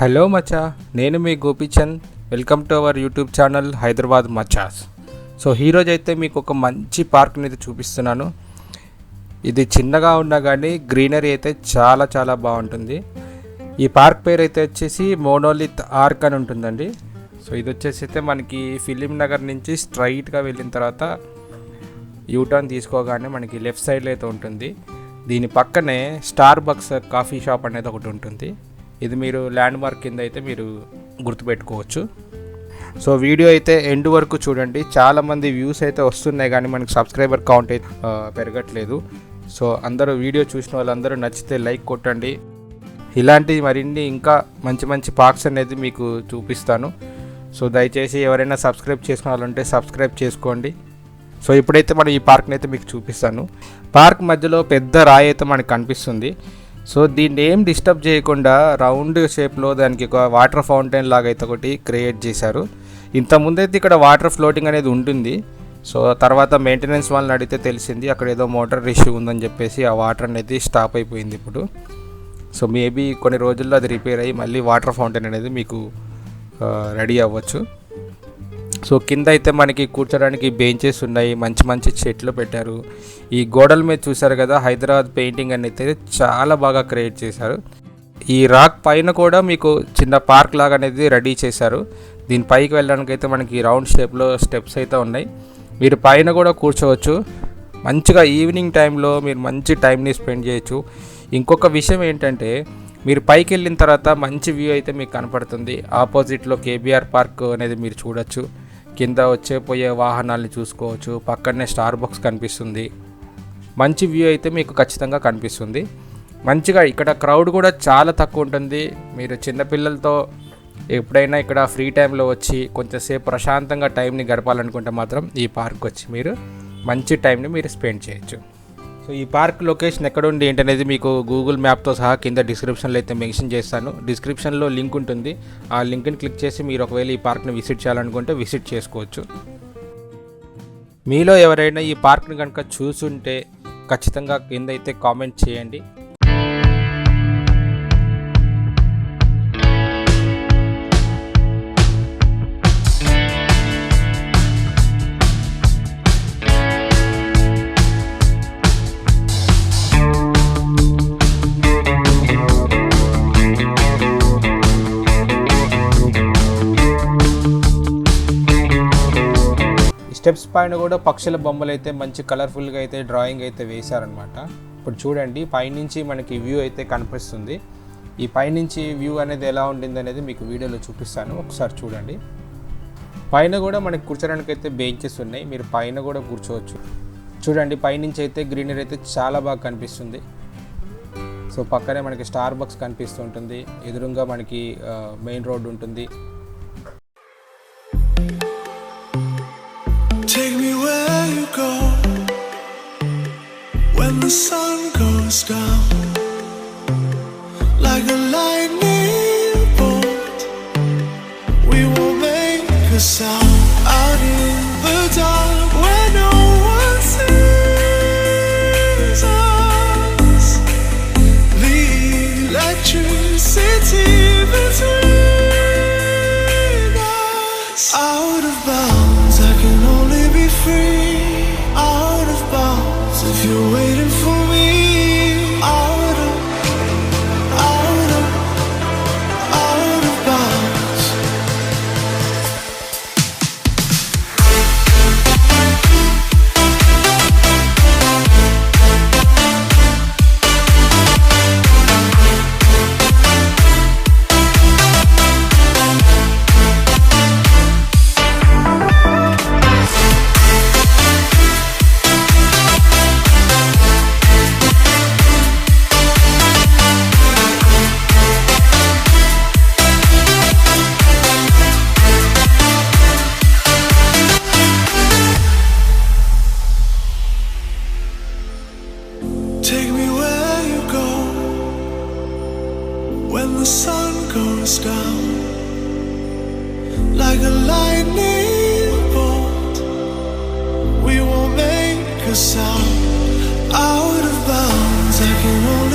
Hello మచ్చా, నేను మీ Gopichand. Welcome to our YouTube channel Hyderabad మచ్చాస్. సో ఈరోజు అయితే మీకు ఒక మంచి పార్క్ని అయితే చూపిస్తున్నాను. ఇది చిన్నగా ఉన్నా కానీ గ్రీనరీ అయితే చాలా చాలా బాగుంటుంది. ఈ పార్క్ పేరు అయితే వచ్చేసి మోనోలిత్ ఆర్క్ అని ఉంటుందండి. సో ఇది వచ్చేసి అయితే మనకి ఫిలిం నగర్ నుంచి స్ట్రైట్గా వెళ్ళిన తర్వాత యూటర్న్ తీసుకోగానే మనకి లెఫ్ట్ సైడ్లో అయితే ఉంటుంది. దీని పక్కనే స్టార్ బక్స్ కాఫీ షాప్ అనేది ఒకటి ఉంటుంది. ఇది మీరు ల్యాండ్ మార్క్ కింద అయితే మీరు గుర్తుపెట్టుకోవచ్చు. సో వీడియో అయితే ఎండ్ వరకు చూడండి. చాలామంది వ్యూస్ అయితే వస్తున్నాయి కానీ మనకి సబ్స్క్రైబర్ కౌంట్ అయితే పెరగట్లేదు. సో అందరూ వీడియో చూసిన వాళ్ళందరూ నచ్చితే లైక్ కొట్టండి. ఇలాంటి మరిన్ని ఇంకా మంచి మంచి పార్క్స్ అనేది మీకు చూపిస్తాను. సో దయచేసి ఎవరైనా సబ్స్క్రైబ్ చేసుకున్న వాళ్ళంటే సబ్స్క్రైబ్ చేసుకోండి. సో ఇప్పుడైతే మనం ఈ పార్క్ని అయితే మీకు చూపిస్తాను. పార్క్ మధ్యలో పెద్ద రాయి అయితే మనకు కనిపిస్తుంది. సో దీన్ని ఏం డిస్టర్బ్ చేయకుండా రౌండ్ షేప్లో దానికి ఒక వాటర్ ఫౌంటైన్ లాగా అయితే ఒకటి క్రియేట్ చేశారు. ఇంతకుముందైతే ఇక్కడ వాటర్ ఫ్లోటింగ్ అనేది ఉంటుంది. సో తర్వాత మెయింటెనెన్స్ వాళ్ళని అడిగితే తెలిసింది అక్కడ ఏదో మోటార్ ఇష్యూ ఉందని చెప్పేసి ఆ వాటర్ అనేది స్టాప్ అయిపోయింది ఇప్పుడు. సో మేబీ కొన్ని రోజుల్లో అది రిపేర్ అయ్యి మళ్ళీ వాటర్ ఫౌంటైన్ అనేది మీకు రెడీ అవ్వచ్చు. సో కింద అయితే మనకి కూర్చోడానికి బెంచెస్ ఉన్నాయి, మంచి మంచి చెట్లు పెట్టారు. ఈ గోడల మీద చూసారు కదా హైదరాబాద్ పెయింటింగ్ అనేది చాలా బాగా క్రియేట్ చేశారు. ఈ రాక్ పైన కూడా మీకు చిన్న పార్క్ లాగా అనేది రెడీ చేశారు. దీని పైకి వెళ్ళడానికి అయితే మనకి రౌండ్ షేప్లో స్టెప్స్ అయితే ఉన్నాయి. మీరు పైన కూడా కూర్చోవచ్చు. మంచిగా ఈవినింగ్ టైంలో మీరు మంచి టైంని స్పెండ్ చేయొచ్చు. ఇంకొక విషయం ఏంటంటే మీరు పైకి వెళ్ళిన తర్వాత మంచి వ్యూ అయితే మీకు కనపడుతుంది. ఆపోజిట్లో కేబీఆర్ పార్క్ అనేది మీరు చూడొచ్చు. కింద పోయే వాహనాలని చూసుకోవచ్చు. పక్కనే స్టార్ బక్స్ కనిపిస్తుంది. మంచి వ్యూ అయితే మీకు ఖచ్చితంగా కనిపిస్తుంది. మంచిగా ఇక్కడ క్రౌడ్ కూడా చాలా తక్కువ ఉంటుంది. మీరు చిన్నపిల్లలతో ఎప్పుడైనా ఇక్కడ ఫ్రీ టైంలో వచ్చి కొంచెంసేపు ప్రశాంతంగా టైంని గడపాలనుకుంటే మాత్రం ఈ పార్క్ వచ్చి మీరు మంచి టైంని మీరు స్పెండ్ చేయొచ్చు. సో ఈ పార్క్ లొకేషన్ ఎక్కడుండి ఏంటనేది మీకు గూగుల్ మ్యాప్తో సహా కింద డిస్క్రిప్షన్లో అయితే మెన్షన్ చేస్తాను. డిస్క్రిప్షన్లో లింక్ ఉంటుంది. ఆ లింక్ని క్లిక్ చేసి మీరు ఒకవేళ ఈ పార్క్ని విజిట్ చేయాలనుకుంటే విజిట్ చేసుకోవచ్చు. మీలో ఎవరైనా ఈ పార్క్ని కనుక చూసుంటే ఖచ్చితంగా కింద అయితే కామెంట్ చేయండి. స్టెప్స్ పైన కూడా పక్షుల బొమ్మలు అయితే మంచి కలర్ఫుల్గా అయితే డ్రాయింగ్ అయితే వేశారనమాట. ఇప్పుడు చూడండి పైనుంచి మనకి వ్యూ అయితే కనిపిస్తుంది. ఈ పైనుంచి వ్యూ అనేది ఎలా ఉండింది అనేది మీకు వీడియోలో చూపిస్తాను, ఒకసారి చూడండి. పైన కూడా మనకి కూర్చోడానికి అయితే బెంచెస్ ఉన్నాయి, మీరు పైన కూడా కూర్చోవచ్చు. చూడండి పైనుంచి అయితే గ్రీనరీ అయితే చాలా బాగా కనిపిస్తుంది. సో పక్కనే మనకి స్టార్ బక్స్ కనిపిస్తుంటుంది. ఎదురుగా మనకి మెయిన్ రోడ్ ఉంటుంది. Take me where you go when the sun goes down, like a lightning bolt. We will make a sound out in the dark where no one sees us. The electricity between us, out of bounds. I can only be free, out of bounds. If you're waiting for me, out of bounds. Take me where you go when the sun goes down, like a lightning bolt. We will make a sound out of bounds. I can only